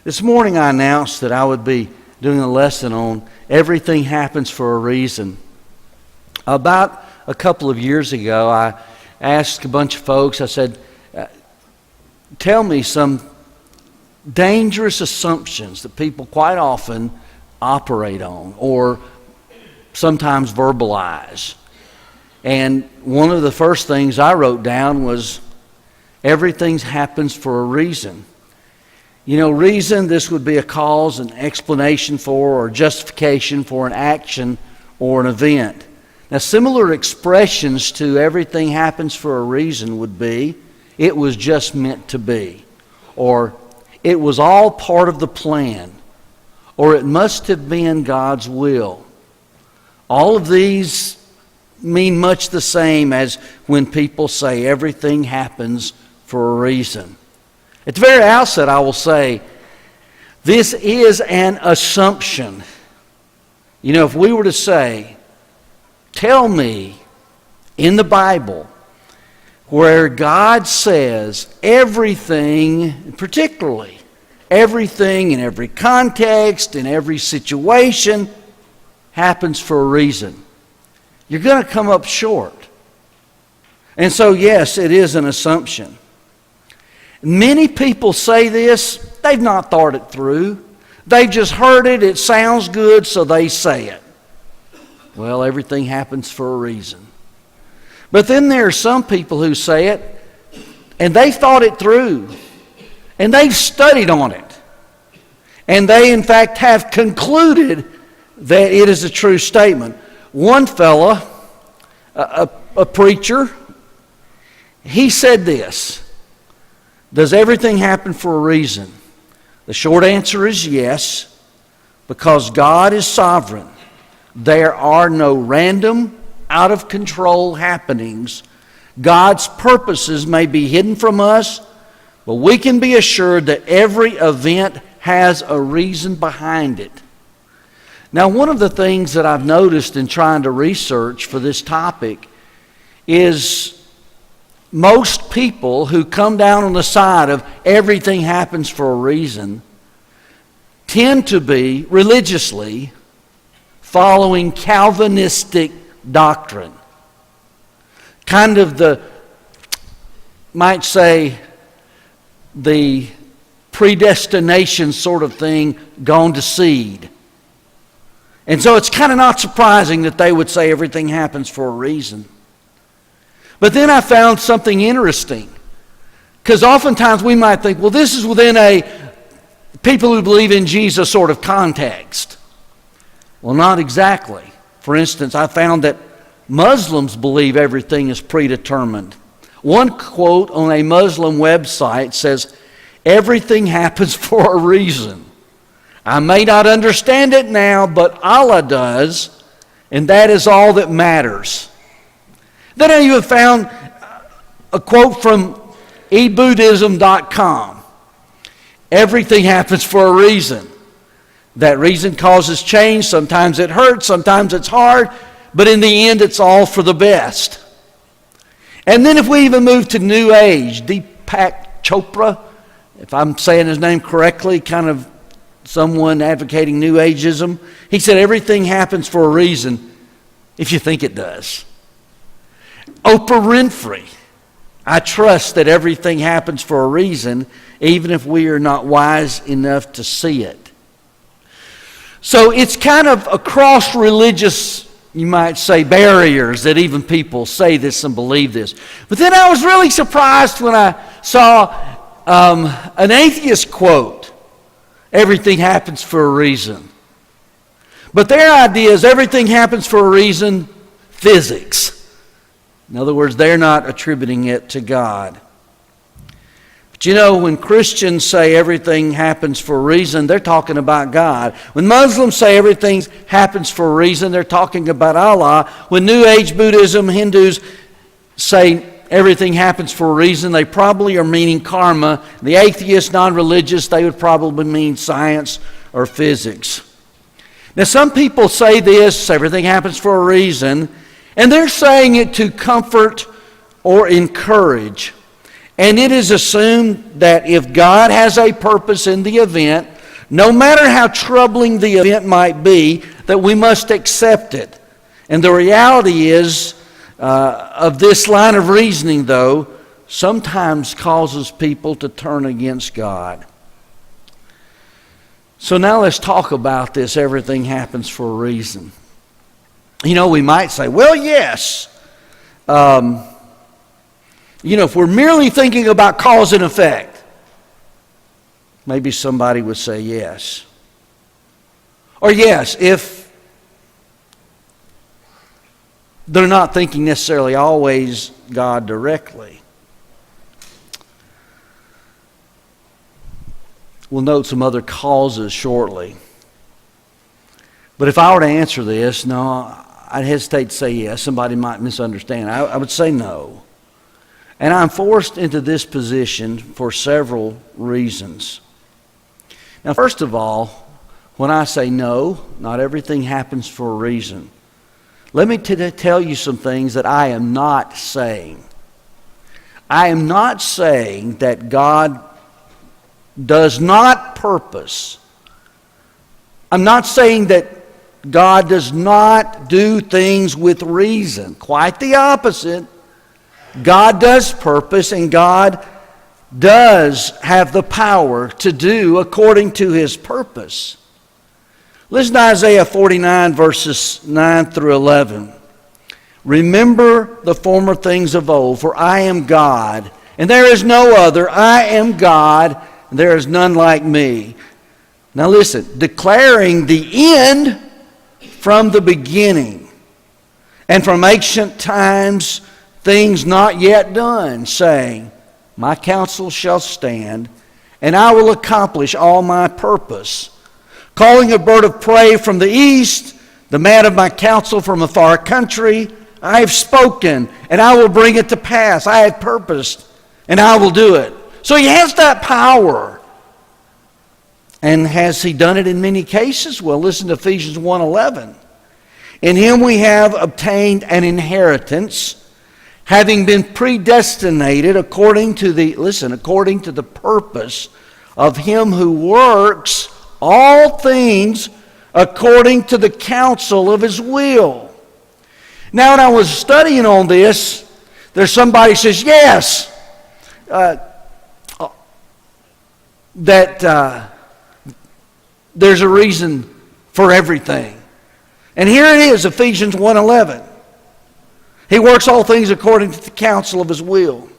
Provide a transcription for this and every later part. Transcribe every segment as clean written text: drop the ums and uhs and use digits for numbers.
This morning I announced that I would be doing a lesson on everything happens for a reason. About a couple of years ago, I asked a bunch of folks, I said, tell me some dangerous assumptions that people quite often operate on or sometimes verbalize. And one of the first things I wrote down was everything happens for a reason. You know, reason, this would be a cause, an explanation for, or justification for an action or an event. Now, similar expressions to everything happens for a reason would be, it was just meant to be, or it was all part of the plan, or it must have been God's will. All of these mean much the same as when people say everything happens for a reason. At the very outset, I will say, this is an assumption. You know, if we were to say, tell me in the Bible where God says everything, particularly everything in every context, in every situation, happens for a reason, you're going to come up short. And so, yes, it is an assumption. Many people say this, they've not thought it through. They've just heard it, it sounds good, so they say it. Well, everything happens for a reason. But then there are some people who say it, and they've thought it through, and they've studied on it. And they, in fact, have concluded that it is a true statement. One fella, a preacher, he said this: does everything happen for a reason? The short answer is yes, because God is sovereign. There are no random, out-of-control happenings. God's purposes may be hidden from us, but we can be assured that every event has a reason behind it. Now, one of the things that I've noticed in trying to research for this topic is most people who come down on the side of everything happens for a reason tend to be religiously following Calvinistic doctrine. Kind of might say, the predestination sort of thing gone to seed. And so it's kind of not surprising that they would say everything happens for a reason. But then I found something interesting. Because oftentimes we might think, well, this is within a people who believe in Jesus sort of context. Well, not exactly. For instance, I found that Muslims believe everything is predetermined. One quote on a Muslim website says, everything happens for a reason. I may not understand it now, but Allah does, and that is all that matters. Then I even found a quote from eBuddhism.com. Everything happens for a reason. That reason causes change. Sometimes it hurts, sometimes it's hard, but in the end it's all for the best. And then if we even move to New Age, Deepak Chopra, if I'm saying his name correctly, kind of someone advocating New Ageism, he said everything happens for a reason if you think it does. Oprah Winfrey, I trust that everything happens for a reason, even if we are not wise enough to see it. So it's kind of across religious, you might say, barriers that even people say this and believe this. But then I was really surprised when I saw an atheist quote, everything happens for a reason. But their idea is everything happens for a reason, physics. In other words, they're not attributing it to God. But you know, when Christians say everything happens for a reason, they're talking about God. When Muslims say everything happens for a reason, they're talking about Allah. When New Age Buddhism, Hindus say everything happens for a reason, they probably are meaning karma. The atheists, non-religious, they would probably mean science or physics. Now, some people say this, everything happens for a reason, and they're saying it to comfort or encourage. And it is assumed that if God has a purpose in the event, no matter how troubling the event might be, that we must accept it. And the reality is, of this line of reasoning, though, sometimes causes people to turn against God. So now let's talk about this. Everything happens for a reason. You know, we might say, well, yes. If we're merely thinking about cause and effect, maybe somebody would say yes. Or yes, if they're not thinking necessarily always God directly. We'll note some other causes shortly. But if I were to answer this, no, I'd hesitate to say yes. Somebody might misunderstand. I would say no. And I'm forced into this position for several reasons. Now, first of all, when I say no, not everything happens for a reason. Let me tell you some things that I am not saying. I am not saying that God does not purpose. I'm not saying that God does not do things with reason. Quite the opposite. God does purpose, and God does have the power to do according to His purpose. Listen to Isaiah 49, verses 9 through 11. Remember the former things of old, for I am God, and there is no other. I am God, and there is none like me. Now listen, declaring the end from the beginning, and from ancient times things not yet done, saying, my counsel shall stand, and I will accomplish all my purpose. Calling a bird of prey from the east, the man of my counsel from a far country, I have spoken, and I will bring it to pass. I have purposed, and I will do it. So He has that power. And has He done it in many cases? Well, listen to Ephesians 1:11. In Him we have obtained an inheritance, having been predestinated according to the purpose of Him who works all things according to the counsel of His will. Now, when I was studying on this, there's somebody who says, yes, that there's a reason for everything. And here it is, Ephesians 1:11. He works all things according to the counsel of His will.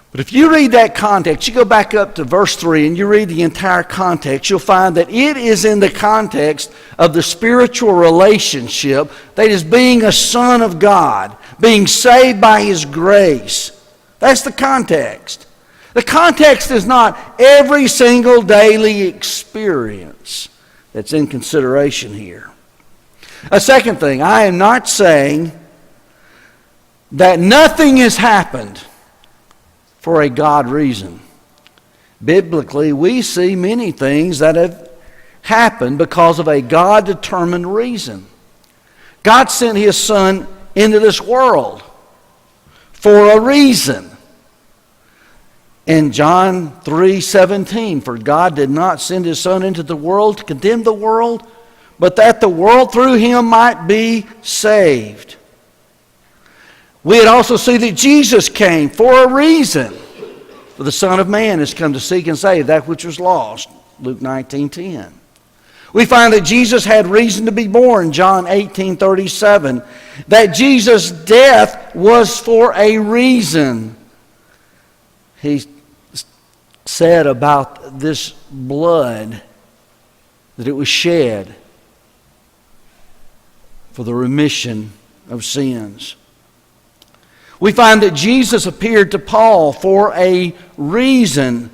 But if you read that context, you go back up to verse 3 and you read the entire context, you'll find that it is in the context of the spiritual relationship that is being a son of God, being saved by His grace. That's the context. The context is not every single daily experience that's in consideration here. A second thing, I am not saying that nothing has happened for a God reason. Biblically, we see many things that have happened because of a God-determined reason. God sent His Son into this world for a reason. In John 3:17, for God did not send His Son into the world to condemn the world, but that the world through Him might be saved. We would also see that Jesus came for a reason. For the Son of Man has come to seek and save that which was lost. Luke 19:10. We find that Jesus had reason to be born. John 18:37. That Jesus' death was for a reason. He said about this blood that it was shed for the remission of sins. We find that Jesus appeared to Paul for a reason.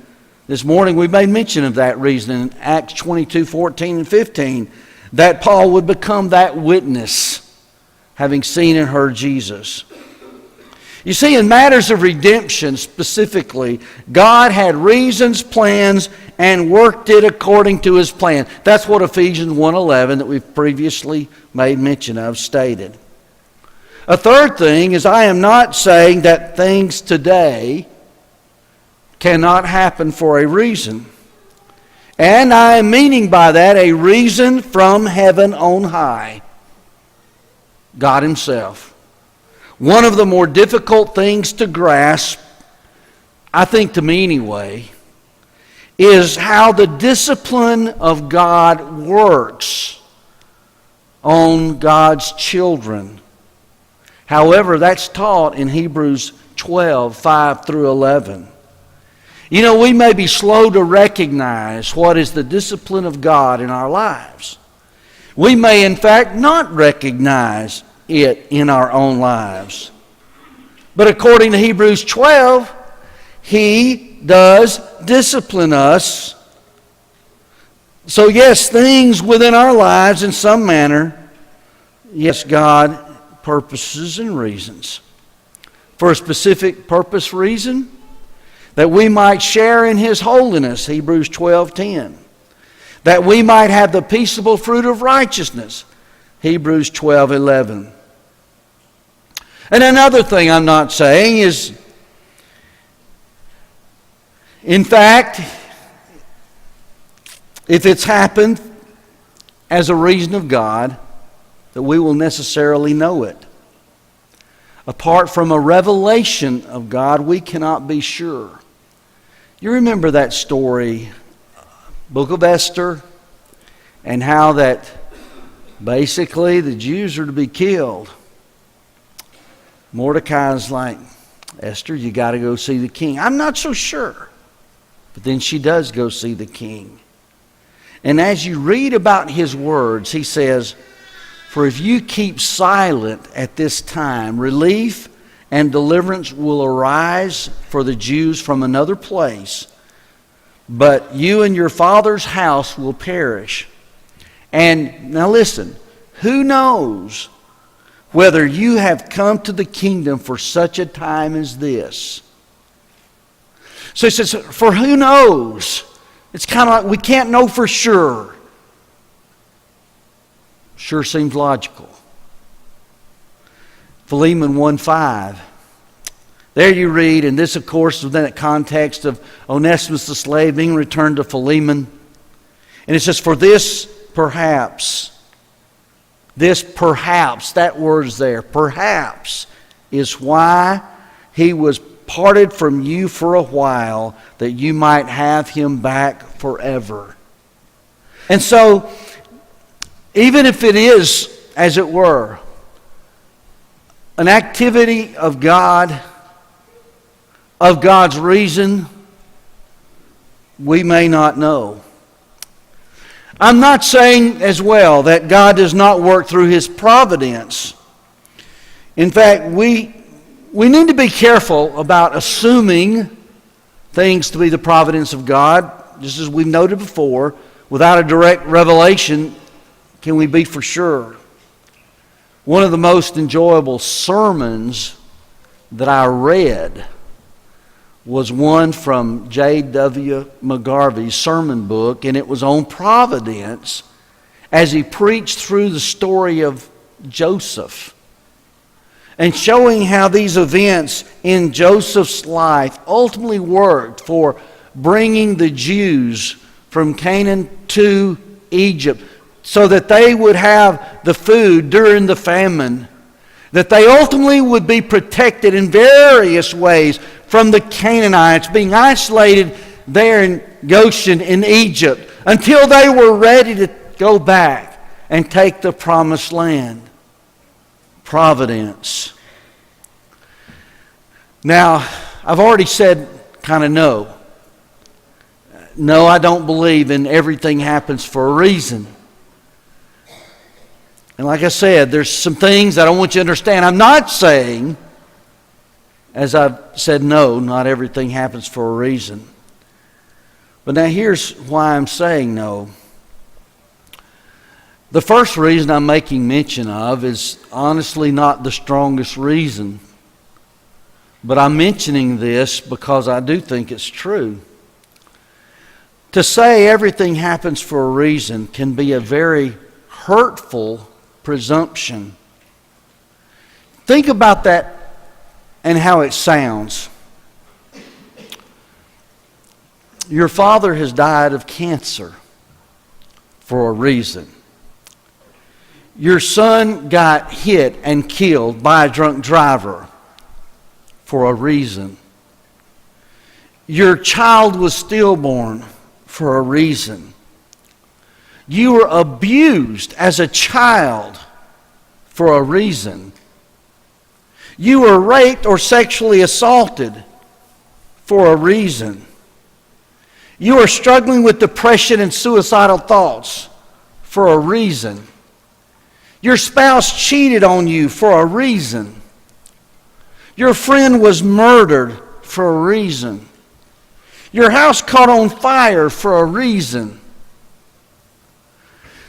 This morning we made mention of that reason in Acts 22:14 and 15, that Paul would become that witness, having seen and heard Jesus. You see, in matters of redemption specifically, God had reasons, plans, and worked it according to His plan. That's what Ephesians 1:11 that we've previously made mention of stated. A third thing is, I am not saying that things today cannot happen for a reason. And I am meaning by that a reason from heaven on high. God Himself. One of the more difficult things to grasp, I think to me anyway, is how the discipline of God works on God's children. However, that's taught in Hebrews 12, 5 through 11. You know, we may be slow to recognize what is the discipline of God in our lives. We may, in fact, not recognize it in our own lives. But according to Hebrews 12, He does discipline us. So yes, things within our lives in some manner, yes, God purposes and reasons. For a specific purpose, reason, that we might share in His holiness, Hebrews 12:10. That we might have the peaceable fruit of righteousness, Hebrews 12:11. And another thing I'm not saying is, in fact, if it's happened as a reason of God, that we will necessarily know it. Apart from a revelation of God, we cannot be sure. You remember that story, Book of Esther, and how that basically the Jews are to be killed. Mordecai's like, Esther, you got to go see the king. I'm not so sure. But then she does go see the king. And as you read about his words, he says, for if you keep silent at this time, relief and deliverance will arise for the Jews from another place, but you and your father's house will perish. And now listen, who knows whether you have come to the kingdom for such a time as this? So he says, for who knows? It's kind of like we can't know for sure. Sure seems logical. Philemon 1:5. There you read, and this of course within that context of Onesimus the slave being returned to Philemon. And it says, for this perhaps, that word's there, perhaps is why he was parted from you for a while, that you might have him back forever. And so, even if it is, as it were, an activity of God, of God's reason, we may not know. I'm not saying as well that God does not work through His providence. In fact, we need to be careful about assuming things to be the providence of God. Just as we've noted before, without a direct revelation, can we be for sure? One of the most enjoyable sermons that I read was one from J.W. McGarvey's sermon book, and it was on providence as he preached through the story of Joseph and showing how these events in Joseph's life ultimately worked for bringing the Jews from Canaan to Egypt so that they would have the food during the famine, that they ultimately would be protected in various ways from the Canaanites, being isolated there in Goshen in Egypt until they were ready to go back and take the promised land. Providence. Now, I've already said kind of no. No, I don't believe in everything happens for a reason. And like I said, there's some things that I want you to understand. I'm not saying, as I've said, no, not everything happens for a reason. But now here's why I'm saying no. The first reason I'm making mention of is honestly not the strongest reason. But I'm mentioning this because I do think it's true. To say everything happens for a reason can be a very hurtful presumption. Think about that and how it sounds. Your father has died of cancer for a reason. Your son got hit and killed by a drunk driver for a reason. Your child was stillborn for a reason. You were abused as a child for a reason. You were raped or sexually assaulted for a reason. You are struggling with depression and suicidal thoughts for a reason. Your spouse cheated on you for a reason. Your friend was murdered for a reason. Your house caught on fire for a reason.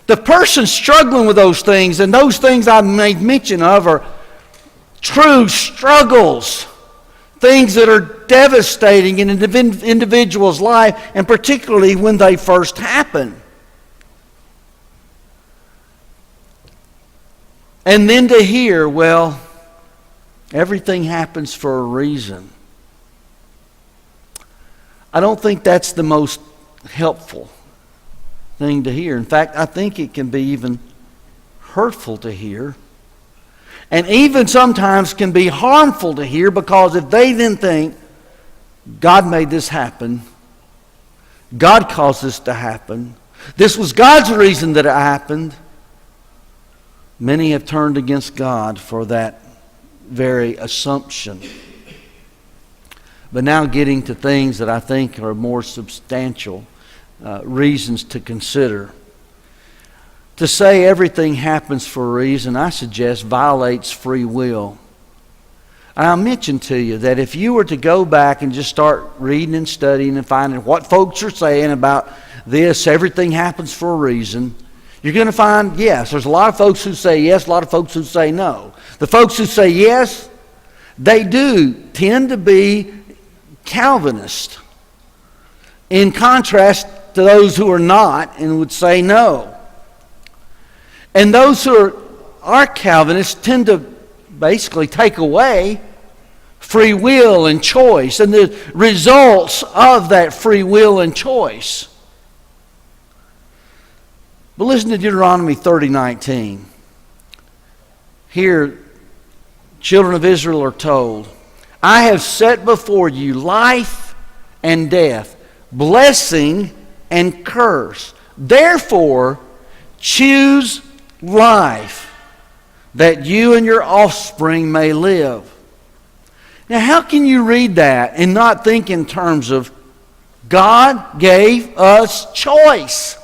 The person struggling with those things, and those things I made mention of, are true struggles. Things that are devastating in an individual's life, and particularly when they first happen. And then to hear, well, everything happens for a reason. I don't think that's the most helpful thing to hear. In fact, I think it can be even hurtful to hear. And even sometimes can be harmful to hear, because if they then think, God made this happen, God caused this to happen, this was God's reason that it happened, many have turned against God for that very assumption. But now getting to things that I think are more substantial reasons to consider. To say everything happens for a reason, I suggest, violates free will. And I mentioned to you that if you were to go back and just start reading and studying and finding what folks are saying about this, everything happens for a reason, you're going to find, yes, there's a lot of folks who say yes, a lot of folks who say no. The folks who say yes, they do tend to be Calvinist, in contrast to those who are not and would say no. And those who are Calvinists tend to basically take away free will and choice and the results of that free will and choice. But listen to Deuteronomy 30:19. Here, children of Israel are told, I have set before you life and death, blessing and curse. Therefore, choose life, that you and your offspring may live. Now, how can you read that and not think in terms of God gave us choice?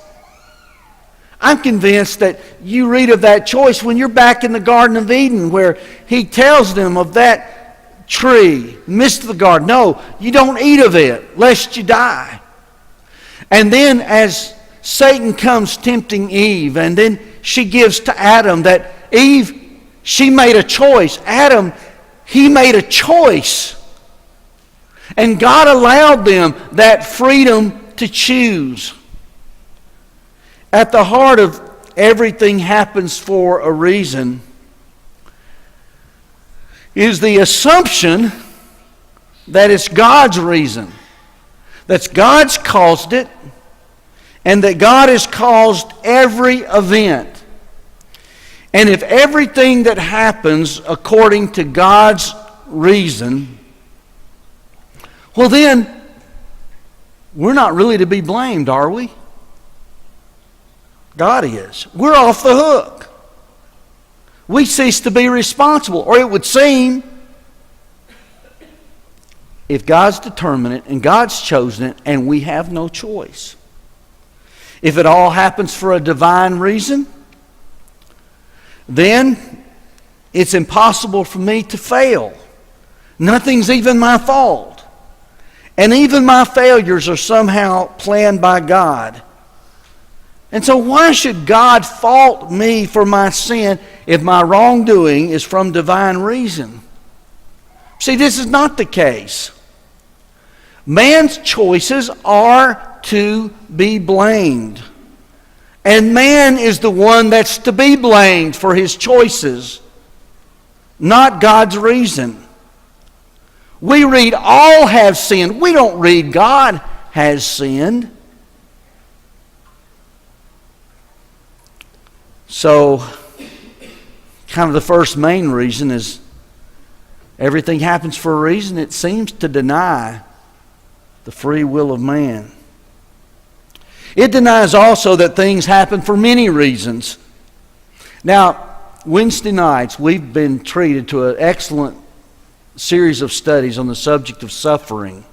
I'm convinced that you read of that choice when you're back in the Garden of Eden, where He tells them of that tree, midst of the garden. No, you don't eat of it, lest you die. And then as Satan comes tempting Eve, and then she gives to Adam that Eve, she made a choice. Adam, he made a choice. And God allowed them that freedom to choose. At the heart of everything happens for a reason is the assumption that it's God's reason, that God's caused it, and that God has caused every event. And if everything that happens according to God's reason, well then, we're not really to be blamed, are we? God is. We're off the hook. We cease to be responsible, or it would seem, if God's determined it and God's chosen it and we have no choice. If it all happens for a divine reason, then it's impossible for me to fail. Nothing's even my fault. And even my failures are somehow planned by God. And so why should God fault me for my sin if my wrongdoing is from divine reason? See, this is not the case. Man's choices are to be blamed. And man is the one that's to be blamed for his choices, not God's reason. We read all have sinned. We don't read God has sinned. So, kind of the first main reason is everything happens for a reason. It seems to deny the free will of man. It denies also that things happen for many reasons. Now, Wednesday nights, we've been treated to an excellent series of studies on the subject of suffering.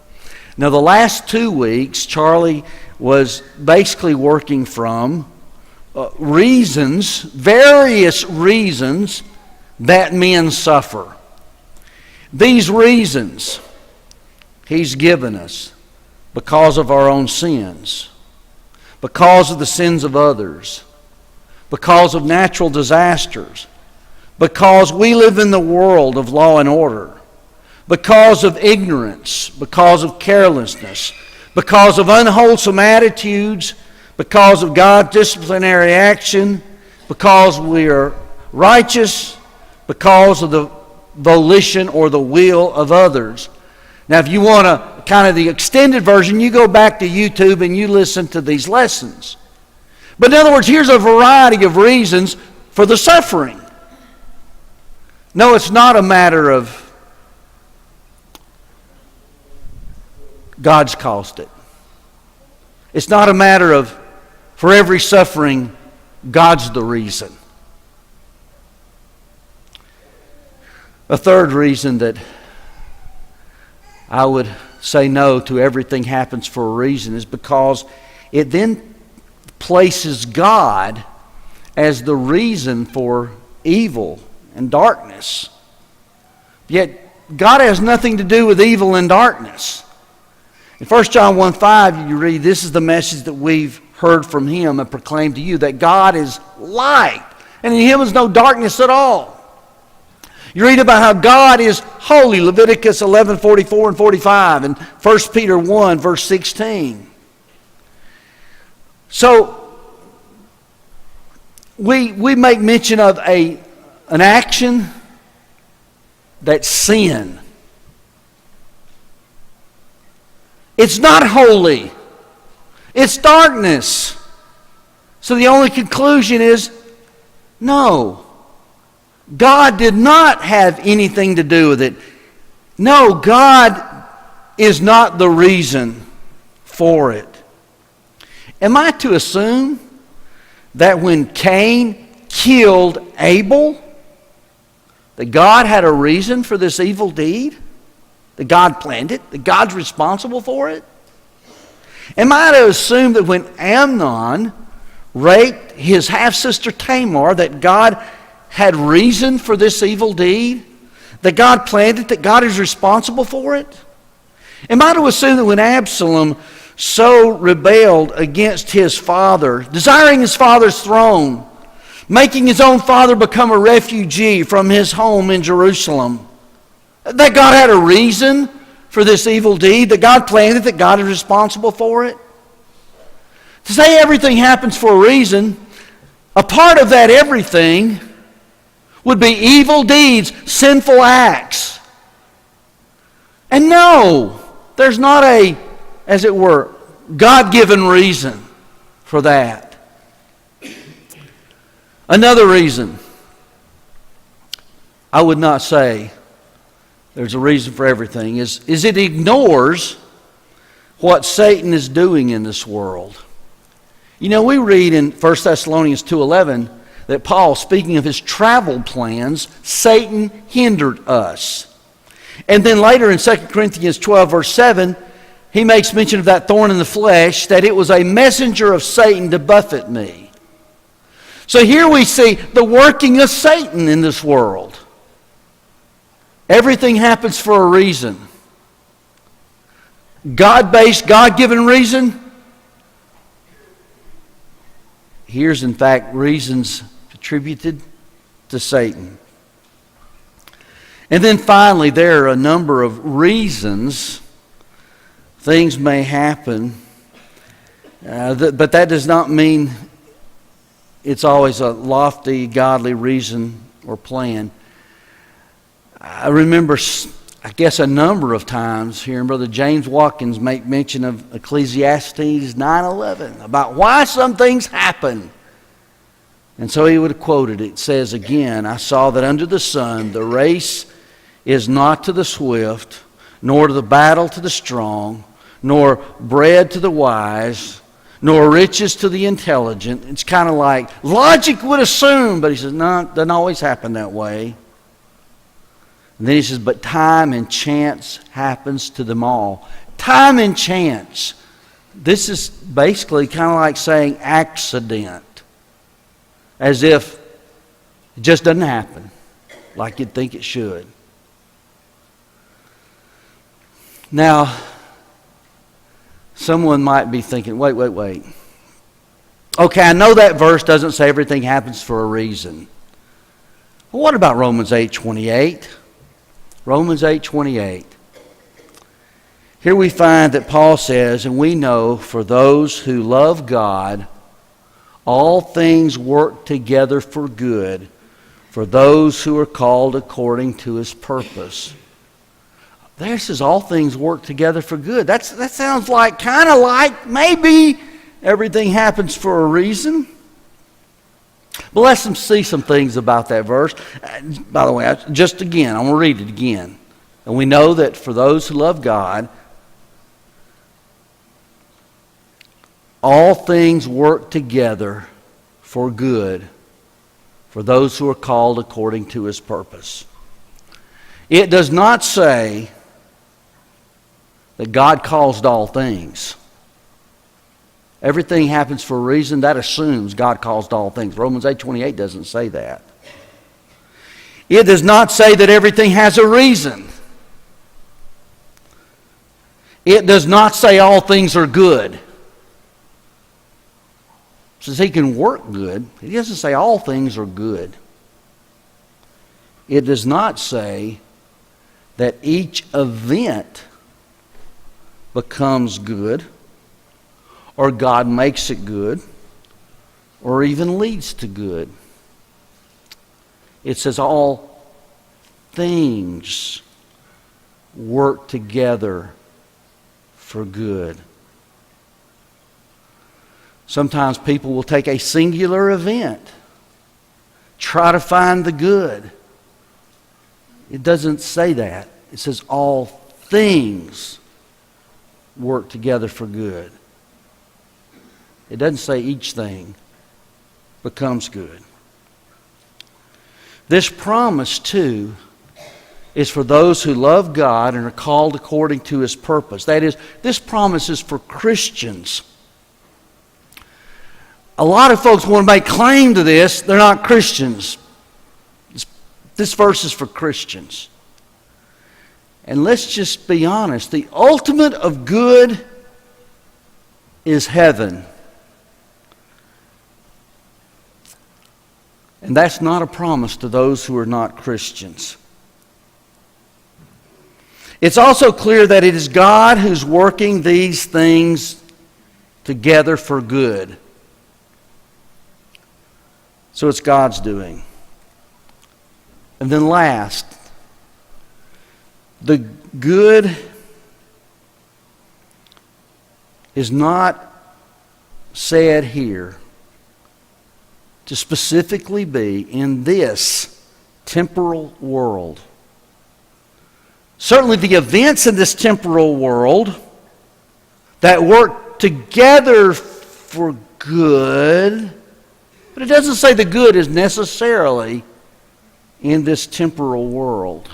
Now, the last 2 weeks, Charlie was basically working from various reasons that men suffer. These reasons he's given us because of our own sins, because of the sins of others, because of natural disasters, because we live in the world of law and order, because of ignorance, because of carelessness, because of unwholesome attitudes, because of God's disciplinary action, because we are righteous, because of the volition or the will of others. Now, if you want a kind of the extended version, you go back to YouTube and you listen to these lessons. But in other words, here's a variety of reasons for the suffering. No, it's not a matter of God's caused it. It's not a matter of for every suffering, God's the reason. A third reason that I would say no to everything happens for a reason is because it then places God as the reason for evil and darkness. Yet God has nothing to do with evil and darkness. In 1 John 1:5 you read, this is the message that we've heard from Him and proclaimed to you, that God is light, and in Him is no darkness at all. You read about how God is holy, Leviticus 11:44 and 45, and 1 Peter 1, verse 16. So, we make mention of an action that's sin. It's not holy. It's darkness. So the only conclusion is, no. God did not have anything to do with it. No, God is not the reason for it. Am I to assume that when Cain killed Abel, that God had a reason for this evil deed? That God planned it? That God's responsible for it? Am I to assume that when Amnon raped his half-sister Tamar, that God had reason for this evil deed? That God planned it? That God is responsible for it? Am I to assume that when Absalom so rebelled against his father, desiring his father's throne, making his own father become a refugee from his home in Jerusalem, that God had a reason for this evil deed, that God planned it, that God is responsible for it? To say everything happens for a reason, a part of that everything would be evil deeds, sinful acts. And no, there's not a, as it were, God-given reason for that. Another reason, I would not say there's a reason for everything, is it ignores what Satan is doing in this world. You know, we read in 1 Thessalonians 2:11 that Paul, speaking of his travel plans, Satan hindered us. And then later in 2 Corinthians 12, verse 7, he makes mention of that thorn in the flesh, that it was a messenger of Satan to buffet me. So here we see the working of Satan in this world. Everything happens for a reason. God-based, God-given reason. Here's, in fact, reasons attributed to Satan. And then finally, there are a number of reasons things may happen, but that does not mean it's always a lofty, godly reason or plan. I remember I guess a number of times hearing Brother James Watkins make mention of Ecclesiastes 9:11 about why some things happen. And so he would have quoted it. It says again, I saw that under the sun the race is not to the swift, nor to the battle to the strong, nor bread to the wise, nor riches to the intelligent. It's kind of like logic would assume, but he says, no, it doesn't always happen that way. And then he says, but time and chance happens to them all. Time and chance. This is basically kind of like saying accident. As if it just doesn't happen like you'd think it should. Now, someone might be thinking, wait. Okay, I know that verse doesn't say everything happens for a reason. Well, what about Romans 8:28? Romans 8:28. Here we find that Paul says, and we know for those who love God, all things work together for good for those who are called according to His purpose. There it says all things work together for good. That sounds like, kind of like, maybe everything happens for a reason. But let's see some things about that verse. By the way, I'm going to read it again. And we know that for those who love God, all things work together for good for those who are called according to His purpose. It does not say that God caused all things. Everything happens for a reason. That assumes God caused all things. Romans 8:28 doesn't say that. It does not say that everything has a reason. It does not say all things are good. Says He can work good. He doesn't say all things are good. It does not say that each event becomes good, or God makes it good, or even leads to good. It says all things work together for good. Sometimes people will take a singular event, try to find the good. It doesn't say that. It says all things work together for good. It doesn't say each thing becomes good. This promise, too, is for those who love God and are called according to His purpose. That is, this promise is for Christians. A lot of folks want to make claim to this. They're not Christians. This verse is for Christians. And let's just be honest. The ultimate of good is heaven. And that's not a promise to those who are not Christians. It's also clear that it is God who's working these things together for good. So it's God's doing. And then last, the good is not said here to specifically be in this temporal world. Certainly the events in this temporal world that work together for good, but it doesn't say the good is necessarily in this temporal world.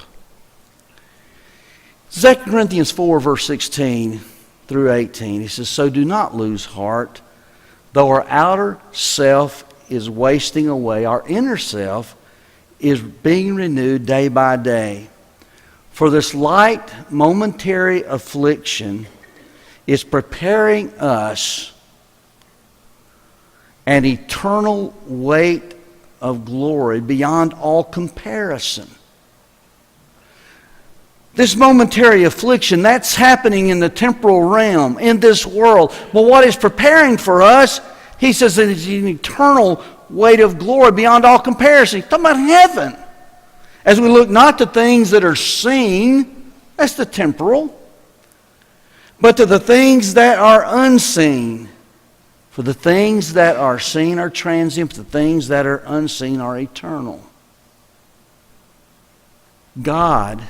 2 Corinthians 4, verse 16 through 18, he says, so do not lose heart, though our outer self is wasting away, our inner self is being renewed day by day. For this light momentary affliction is preparing us an eternal weight of glory beyond all comparison. This momentary affliction, that's happening in the temporal realm, in this world. But what is preparing for us, he says, it is an eternal weight of glory beyond all comparison. He's talking about heaven. As we look not to things that are seen, That's the temporal. But to the things that are unseen. For the things that are seen are transient, but the things that are unseen are eternal. God,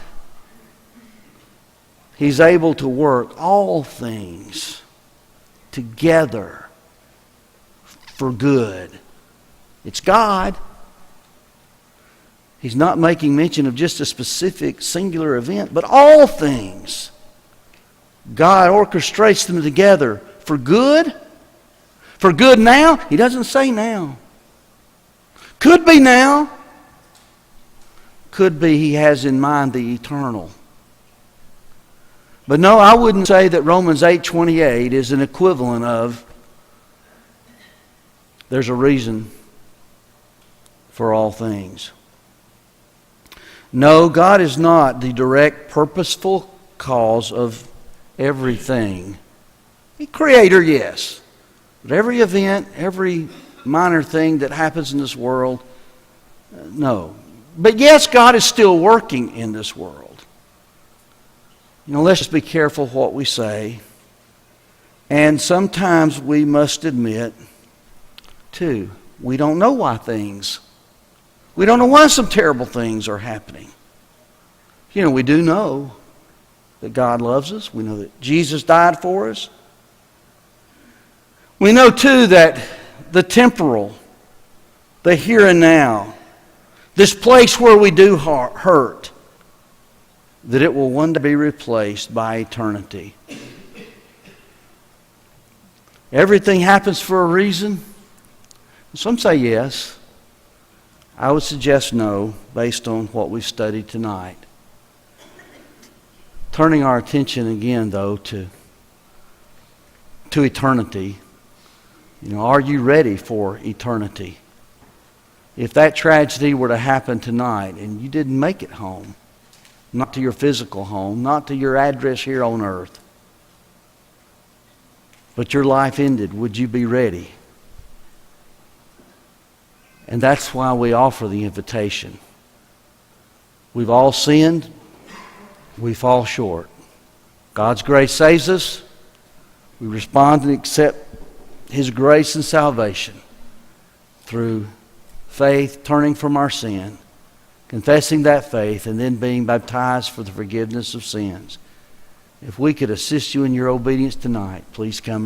He's able to work all things together for good. It's God. He's not making mention of just a specific singular event, but all things. God orchestrates them together for good. For good now? He doesn't say now. Could be now. Could be He has in mind the eternal. But no, I wouldn't say that Romans 8:28 is an equivalent of there's a reason for all things. No, God is not the direct, purposeful cause of everything. The Creator, yes. But every event, every minor thing that happens in this world, no. But yes, God is still working in this world. Let's just be careful what we say. And sometimes we must admit, too, we don't know why we don't know why some terrible things are happening. We do know that God loves us. We know that Jesus died for us. We know, too, that the temporal, the here and now, this place where we do hurt, that it will one day be replaced by eternity. Everything happens for a reason. Some say yes. I would suggest no, based on what we've studied tonight. Turning our attention again, though, to eternity. Are you ready for eternity? If that tragedy were to happen tonight and you didn't make it home, not to your physical home, not to your address here on earth, but your life ended, would you be ready? And that's why we offer the invitation. We've all sinned. We fall short. God's grace saves us. We respond and accept His grace and salvation through faith, turning from our sin, confessing that faith, and then being baptized for the forgiveness of sins. If we could assist you in your obedience tonight, please come.